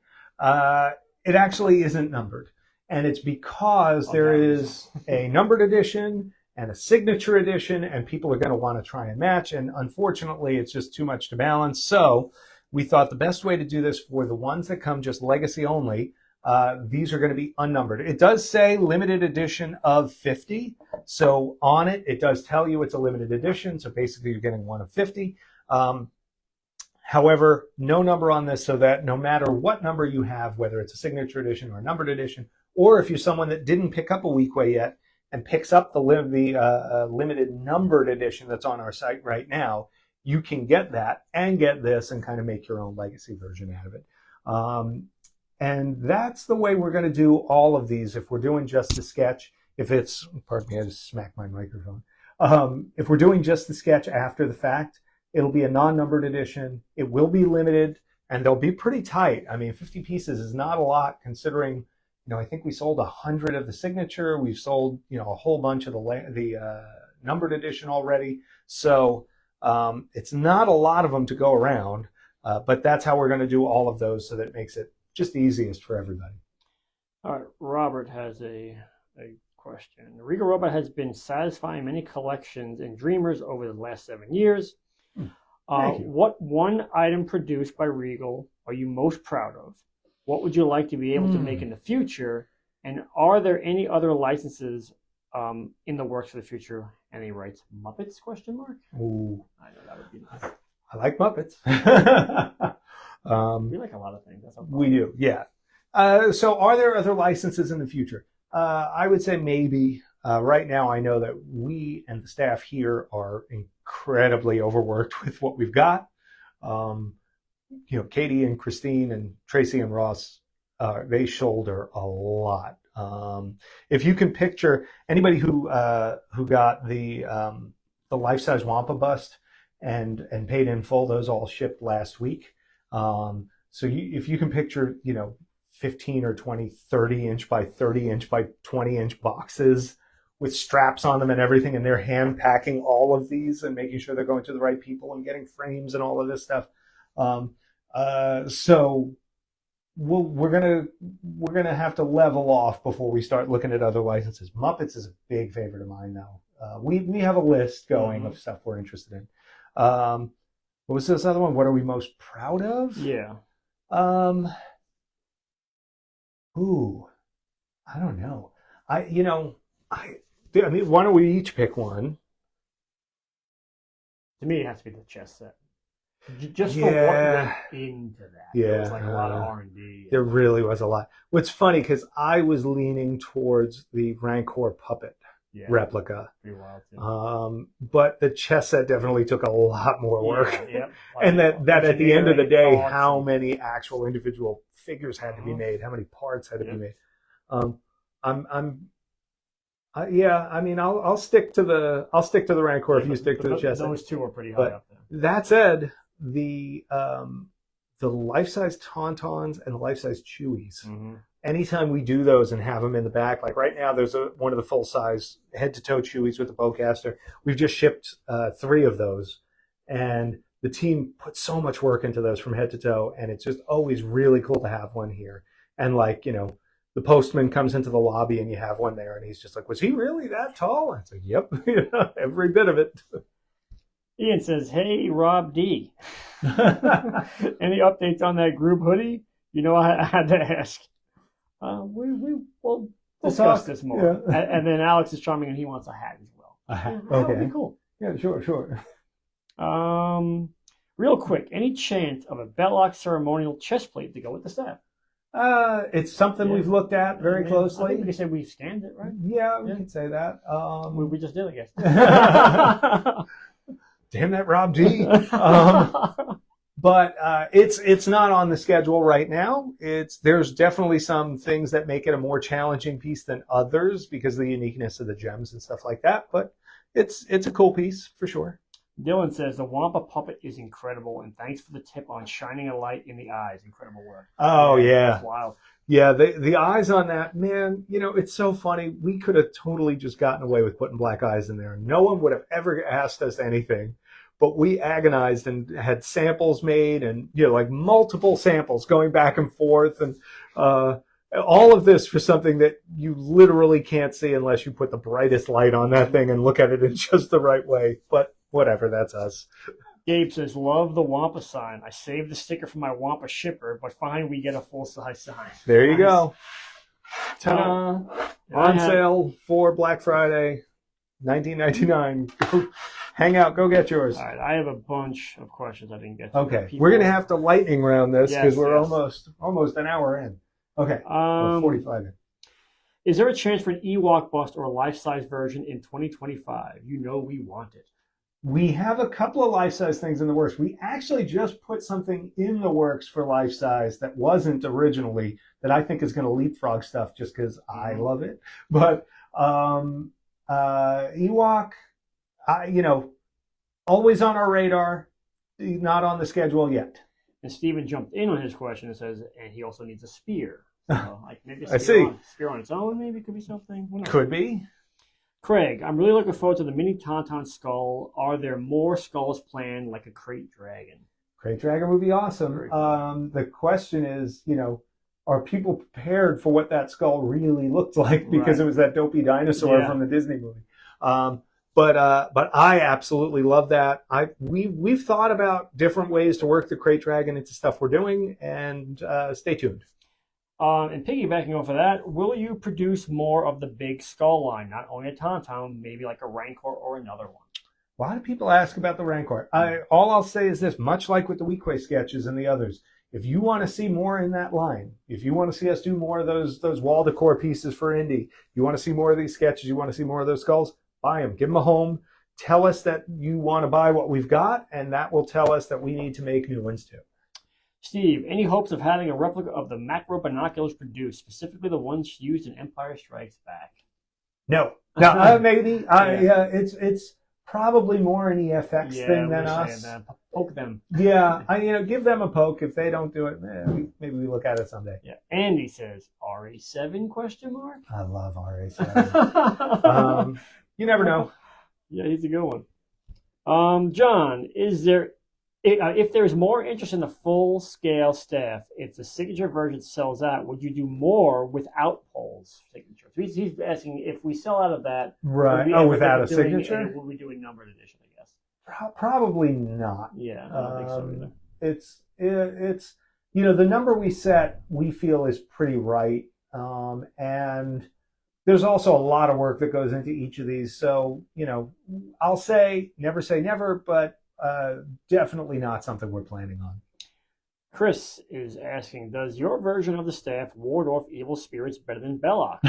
it actually isn't numbered. And it's because there is a numbered edition and a signature edition, and people are going to want to try and match. And unfortunately, it's just too much to balance. So we thought the best way to do this for the ones that come just legacy only, these are going to be unnumbered. It does say limited edition of 50. So on it, it does tell you it's a limited edition. So basically, you're getting one of 50. However, no number on this, so that no matter what number you have, whether it's a signature edition or a numbered edition, or if you're someone that didn't pick up a Weequay yet and picks up the limited numbered edition that's on our site right now, you can get that and get this and kind of make your own legacy version out of it. And that's the way we're going to do all of these. If we're doing just the sketch, pardon me, I just smacked my microphone. If we're doing just the sketch after the fact, it'll be a non-numbered edition. It will be limited, and they'll be pretty tight. I mean, 50 pieces is not a lot considering, I think we sold 100 of the signature. We've sold, a whole bunch of the numbered edition already. So it's not a lot of them to go around, but that's how we're going to do all of those so that it makes it just the easiest for everybody. All right, Robert has a question. The Regal Robot has been satisfying many collections and dreamers over the last 7 years. What one item produced by Regal are you most proud of? what would you like to be able to make in the future? And are there any other licenses in the works for the future? And he writes, Muppets, question mark? Ooh, I know that would be nice. I like Muppets. We like a lot of things. That's no We do, yeah. So are there other licenses in the future? I would say maybe. Right now, I know that we and the staff here are incredibly overworked with what we've got. Katie and Christine and Tracy and Ross, they shoulder a lot. If you can picture anybody who got the life-size Wampa bust and paid in full, those all shipped last week. If you can picture, 15 or 20, 30 inch by 30 inch by 20 inch boxes with straps on them and everything, and they're hand packing all of these and making sure they're going to the right people and getting frames and all of this stuff. So we're gonna have to level off before we start looking at other licenses. Muppets is a big favorite of mine now. We have a list going of stuff we're interested in. What was this other one? What are we most proud of? Yeah. Ooh, I don't know. I mean, why don't we each pick one? To me, it has to be the chess set. Just for what went into that. Yeah. There was like a lot of R&D. There really was a lot. What's funny, because I was leaning towards the Rancor puppet replica. Pretty wild too. But the chess set definitely took a lot more work. Yeah. And that at the end of the day, how many actual individual figures had to be made, how many parts had to be made. I'll stick to the Rancor if you stick to the chess set. Those two are pretty high up there. That said, the life-size Tauntauns and the life-size Chewies. Mm-hmm. Anytime we do those and have them in the back, like right now, there's one of the full-size head-to-toe Chewies with the bowcaster. We've just shipped 3 of those, and the team put so much work into those from head to toe, and it's just always really cool to have one here. And the postman comes into the lobby and you have one there, and he's just like, "Was he really that tall?" And it's like, "Yep, every bit of it." Ian says, "Hey, Rob D. Any updates on that group hoodie? I had to ask. We'll discuss this more." Yeah. And then Alex is chiming in. He wants a hat as well. A hat. That would be cool. Yeah, sure. Real quick, any chance of a Belloc ceremonial chest plate to go with the staff? It's something we've looked at very closely. I think we can say we've scanned it, right? Yeah, we can say that. We just did, I guess. Damn that Rob G. But it's not on the schedule right now. There's definitely some things that make it a more challenging piece than others because of the uniqueness of the gems and stuff like that. But it's a cool piece for sure. Dylan says the Wampa puppet is incredible, and thanks for the tip on shining a light in the eyes. Incredible work. Oh yeah, that's wild. Yeah, the eyes on that, man. It's so funny. We could have totally just gotten away with putting black eyes in there. No one would have ever asked us anything. But we agonized and had samples made, and multiple samples going back and forth, and all of this for something that you literally can't see unless you put the brightest light on that thing and look at it in just the right way. But whatever, that's us. Gabe says, "Love the Wampa sign. I saved the sticker for my Wampa shipper, but fine, we get a full-size sign." There you go. Ta-da! On sale for Black Friday, $19.99. Hang out, go get yours. All right, I have a bunch of questions I didn't get to. Okay, we're going to have to lightning round this because we're yes. almost an hour in. Okay, 45 in. Is there a chance for an Ewok bust or a life-size version in 2025? We want it. We have a couple of life-size things in the works. We actually just put something in the works for life-size that wasn't originally, that I think is going to leapfrog stuff just because I love it. But Ewok, always on our radar, not on the schedule yet. And Steven jumped in on his question and says, and he also needs a spear. So, maybe a spear on its own, maybe could be something. Could be. Craig, I'm really looking forward to the mini Tauntaun skull. Are there more skulls planned, like a crate dragon? Crate dragon would be awesome. The question is, are people prepared for what that skull really looked like because it was that dopey dinosaur from the Disney movie? But I absolutely love that. We've thought about different ways to work the crate dragon into stuff we're doing, and stay tuned. And piggybacking off of that, will you produce more of the big skull line? Not only a Tauntaun, maybe like a Rancor or another one. A lot of people ask about the Rancor. All I'll say is this, much like with the Weequay sketches and the others, if you want to see more in that line, if you want to see us do more of those wall decor pieces for Indy, you want to see more of these sketches, you want to see more of those skulls, buy them, give them a home, tell us that you want to buy what we've got, and that will tell us that we need to make new ones too. Steve, any hopes of having a replica of the macro binoculars produced, specifically the ones used in Empire Strikes Back? No, maybe. It's probably probably more an EFX thing than us. Poke them. Yeah, give them a poke. If they don't do it, maybe we look at it someday. Yeah. Andy says RA7 question mark. I love RA7. You never know. Yeah, he's a good one. John, is there if there's more interest in the full scale staff, if the signature version sells out, would you do more without Paul's signature? So he's asking if we sell out of that, right? Without a signature, would we do a numbered edition? I guess probably not. Yeah, I don't think so either. It's the number we set we feel is pretty right, and there's also a lot of work that goes into each of these. So I'll say never, but definitely not something we're planning on. Chris is asking, does your version of the staff ward off evil spirits better than Belloc?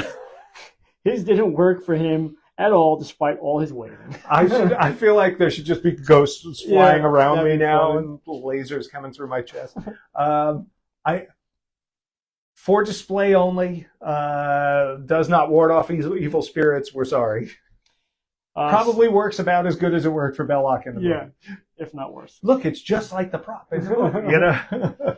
His didn't work for him at all, despite all his waving. I feel like there should just be ghosts flying around me now funny. And lasers coming through my chest. For display only, does not ward off evil spirits. We're sorry. Probably works about as good as it worked for Belloc in the movie. If not worse. Look, it's just like the prop in the movie,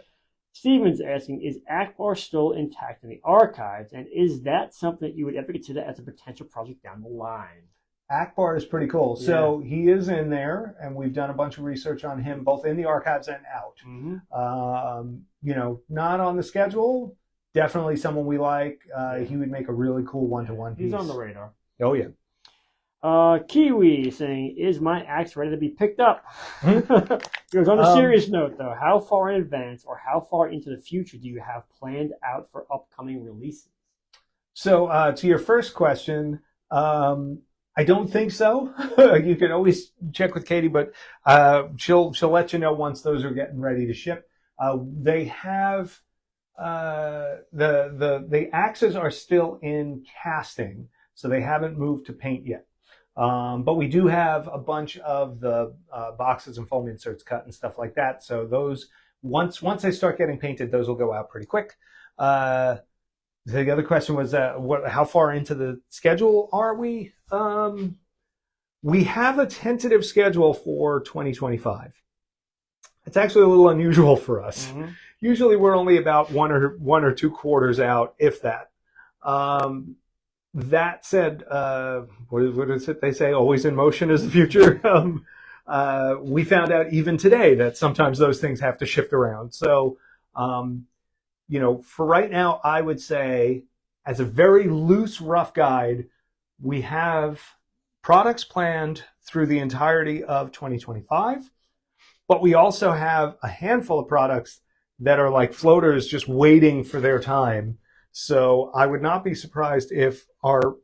Steven's asking, is Ackbar still intact in the archives, and is that something that you would ever consider as a potential project down the line? Ackbar is pretty cool. Yeah. So he is in there, and we've done a bunch of research on him, both in the archives and out. Mm-hmm. Not on the schedule. Definitely someone we like. He would make a really cool one-to-one piece. He's on the radar. Oh, yeah. Kiwi saying, is my axe ready to be picked up? He goes, on a serious note, though, how far in advance or how far into the future do you have planned out for upcoming releases? So to your first question, I don't think so. You can always check with Katie, but she'll let you know once those are getting ready to ship. They have the axes are still in casting, so they haven't moved to paint yet. But we do have a bunch of the boxes and foam inserts cut and stuff like that. So those, once they start getting painted, those will go out pretty quick. The other question was, how far into the schedule are we? We have a tentative schedule for 2025. It's actually a little unusual for us. Mm-hmm. Usually we're only about one or two quarters out, if that. That said, what is it they say? Always in motion is the future. We found out even today that sometimes those things have to shift around. So, for right now, I would say, as a very loose, rough guide, we have products planned through the entirety of 2025, but we also have a handful of products that are like floaters just waiting for their time. So I would not be surprised if our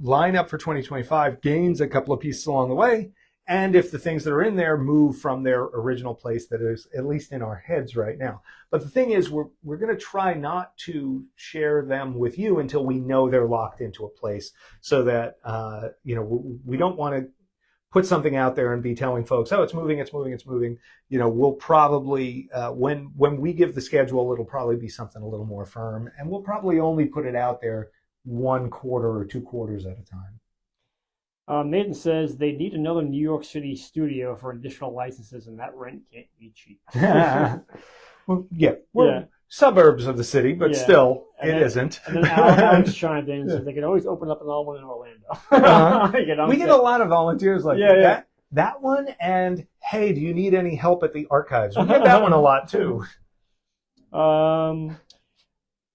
lineup for 2025 gains a couple of pieces along the way, and if the things that are in there move from their original place that is at least in our heads right now. But the thing is, we're going to try not to share them with you until we know they're locked into a place, so that we don't want to put something out there and be telling folks, oh, it's moving. We'll probably, when we give the schedule, it'll probably be something a little more firm, and we'll probably only put it out there 1 quarter or 2 quarters at a time. Nathan says they need another New York City studio for additional licenses, and that rent can't be cheap. We're suburbs of the city, but still, it isn't. And then Alex chimed in and said they could always open up another one in Orlando. We get a lot of volunteers like that. That one, and hey, do you need any help at the archives? We get that one a lot too.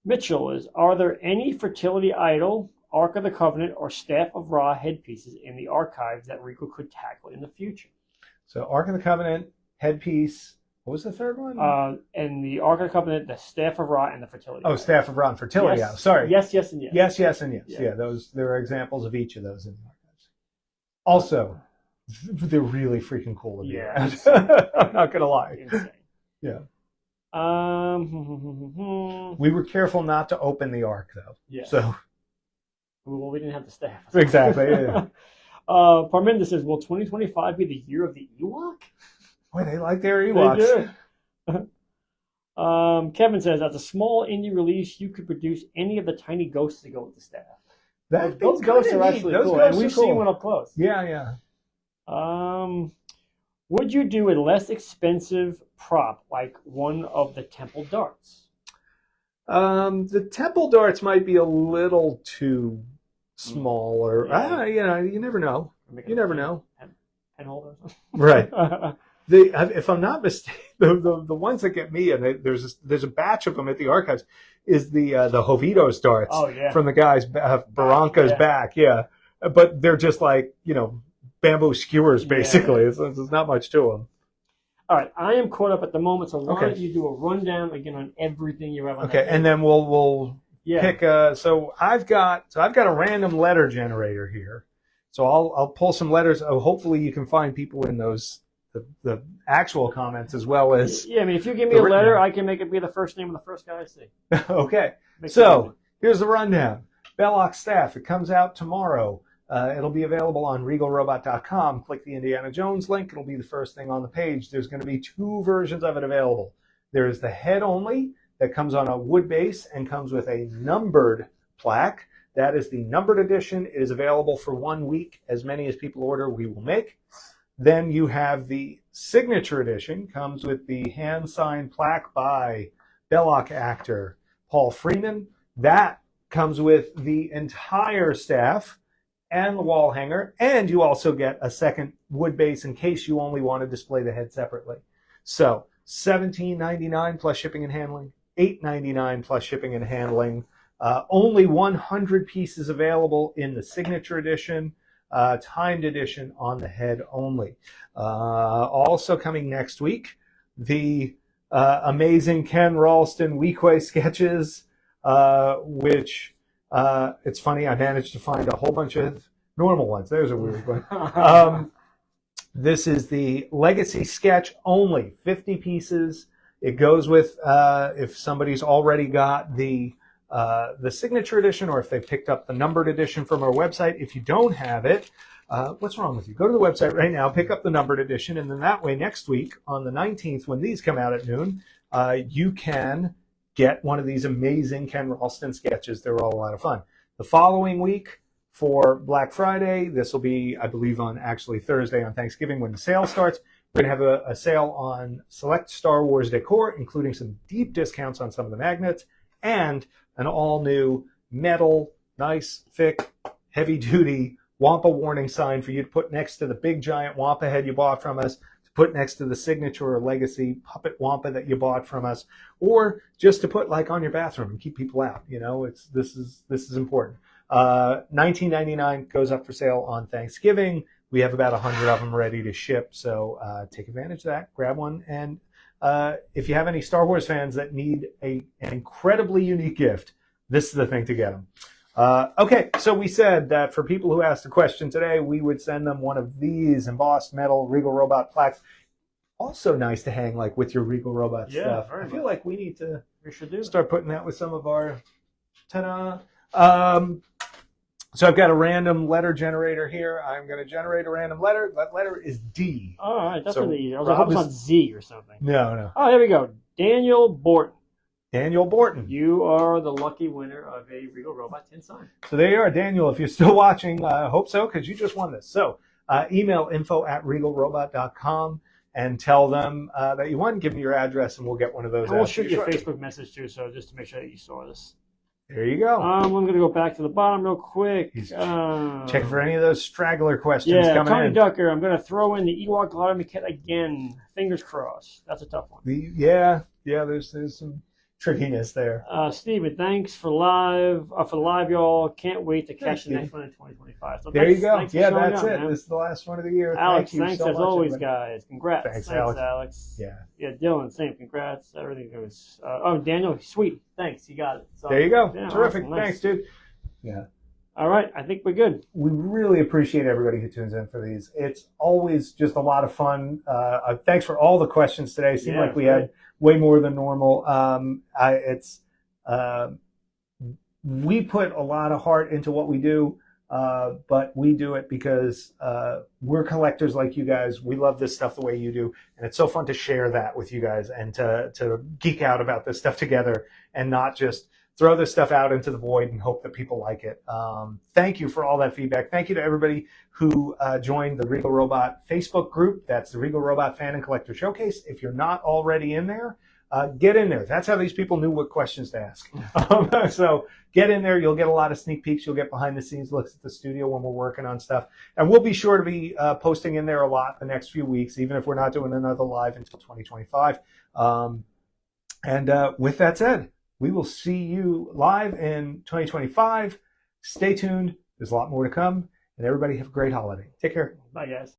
Mitchell is, are there any Fertility Idol, Ark of the Covenant, or Staff of Ra headpieces in the archives that Rico could tackle in the future? So Ark of the Covenant headpiece, What was the third one? And the Ark of the Covenant, the Staff of Ra, and the Fertility. Oh, Staff of Ra and Fertility. Yes. House. Sorry. Yes, yes, and yes. Yes, yes, and yes. Yeah. Yeah, there are examples of each of those in the archives. Also, they're really freaking cool to be around. I'm not gonna lie. Insane. Yeah. Um. We were careful not to open the Ark, though. Yeah. So Well, we didn't have the staff. exactly. Yeah. Parminda says, "Will 2025 be the year of the Ewok?" Boy, they like their They Ewoks. do. Kevin says, "As a small indie release, you could produce any of the tiny ghosts to go with the staff." Those ghosts are actually cool, and we've seen one up close. Yeah, yeah. Would you do a less expensive prop like one of the temple darts? The temple darts might be a little too small, or Yeah. you never know. You never know. Pen holder or something. Right. If I'm not mistaken, the ones that get me, and there's a batch of them at the archives, is the Jovitos darts Oh yeah. from the guy's Barranca's Yeah. back. Yeah, but they're just like bamboo skewers basically. Yeah. There's not much to them. All right, I am caught up at the moment, so why Okay. don't you do a rundown again on everything you have on Okay, that and page? then we'll Yeah. pick. So I've got a random letter generator here. So I'll pull some letters. Oh, hopefully you can find people in those the actual comments as well as Yeah, I mean, if you give me the a written letter, one. I can make it be the first name of the first guy I see. okay. Makes So it here's the rundown. Belloc Staff. It comes out tomorrow. It'll be available on RegalRobot.com. Click the Indiana Jones link. It'll be the first thing on the page. There's going to be 2 versions of it available. There is the head only that comes on a wood base and comes with a numbered plaque. That is the numbered edition. It is available for 1 week. As many as people order, we will make. Then you have the signature edition. Comes with the hand-signed plaque by Belloc actor Paul Freeman. That comes with the entire staff and the wall hanger, and you also get a second wood base in case you only want to display the head separately. So $17.99 plus shipping and handling, $8.99 plus shipping and handling. Only 100 pieces available in the signature edition, timed edition on the head only. Also coming next week, the amazing Ken Ralston Weequay sketches, which it's funny, I managed to find a whole bunch of normal ones. There's a weird one. This is the Legacy sketch only, 50 pieces. It goes with if somebody's already got the signature edition, or if they picked up the numbered edition from our website. If you don't have it, what's wrong with you? Go to the website right now, pick up the numbered edition, and then that way next week on the 19th, when these come out at noon, you can get one of these amazing Ken Ralston sketches. They're all a lot of fun. The following week for Black Friday, this will be, I believe, on actually Thursday on Thanksgiving when the sale starts. We're going to have a sale on select Star Wars decor, including some deep discounts on some of the magnets, and an all-new metal, nice, thick, heavy-duty Wampa warning sign for you to put next to the big, giant Wampa head you bought from us, to put next to the signature or legacy puppet Wampa that you bought from us, or just to put like on your bathroom and keep people out. This is important. $19.99 goes up for sale on Thanksgiving. We have about 100 of them ready to ship, so take advantage of that. Grab one, and if you have any Star Wars fans that need an incredibly unique gift, this is the thing to get them. Okay, so we said that for people who asked a question today, we would send them one of these embossed metal Regal Robot plaques. Also nice to hang like with your Regal Robot stuff. very I feel much. like we need to We should do. start putting that with some of our ta-da. So I've got a random letter generator here. I'm going to generate a random letter. That letter is D. All right, that's So really easy. I was Rob hoping it's is- on Z or something. No. Oh, there we go. Daniel Borton. Daniel Borton. You are the lucky winner of a Regal Robot tin sign. So there you are, Daniel. If you're still watching, I hope so, because you just won this. So email info@regalrobot.com and tell them that you won. Give me your address, and we'll get one of those And we'll out to shoot you a shortly. Facebook message too, so just to make sure that you saw this. There you go. I'm going to go back to the bottom real quick. He's Check for any of those straggler questions Yeah, coming Tony in. Ducker. I'm going to throw in the Ewok Glider Maquette again. Fingers crossed. That's a tough one. Yeah. There's some trickiness there. Steven, thanks for the live, y'all. Can't wait to catch the next one in 2025. So there you go. Thanks yeah, for showing that's up, it. man. This is the last one of the year. Alex, Thank you thanks so as much, always, everybody. guys. Congrats. Thanks, Alex. Yeah, Dylan, same. Congrats. Everything goes. Daniel, sweet. Thanks. You got it. So, there you go. yeah, Terrific. awesome. Nice. Thanks, dude. Yeah. All right. I think we're good. We really appreciate everybody who tunes in for these. It's always just a lot of fun. Thanks for all the questions today. Seemed like we had way more than normal. We put a lot of heart into what we do, but we do it because we're collectors like you guys. We love this stuff the way you do, and it's so fun to share that with you guys and to geek out about this stuff together and not just throw this stuff out into the void and hope that people like it. Thank you for all that feedback. Thank you to everybody who joined the Regal Robot Facebook group. That's the Regal Robot Fan and Collector Showcase. If you're not already in there, get in there. That's how these people knew what questions to ask. So get in there. You'll get a lot of sneak peeks. You'll get behind the scenes looks at the studio when we're working on stuff. And we'll be sure to be posting in there a lot the next few weeks, even if we're not doing another live until 2025. With that said, we will see you live in 2025. Stay tuned. There's a lot more to come. And everybody have a great holiday. Take care. Bye, guys.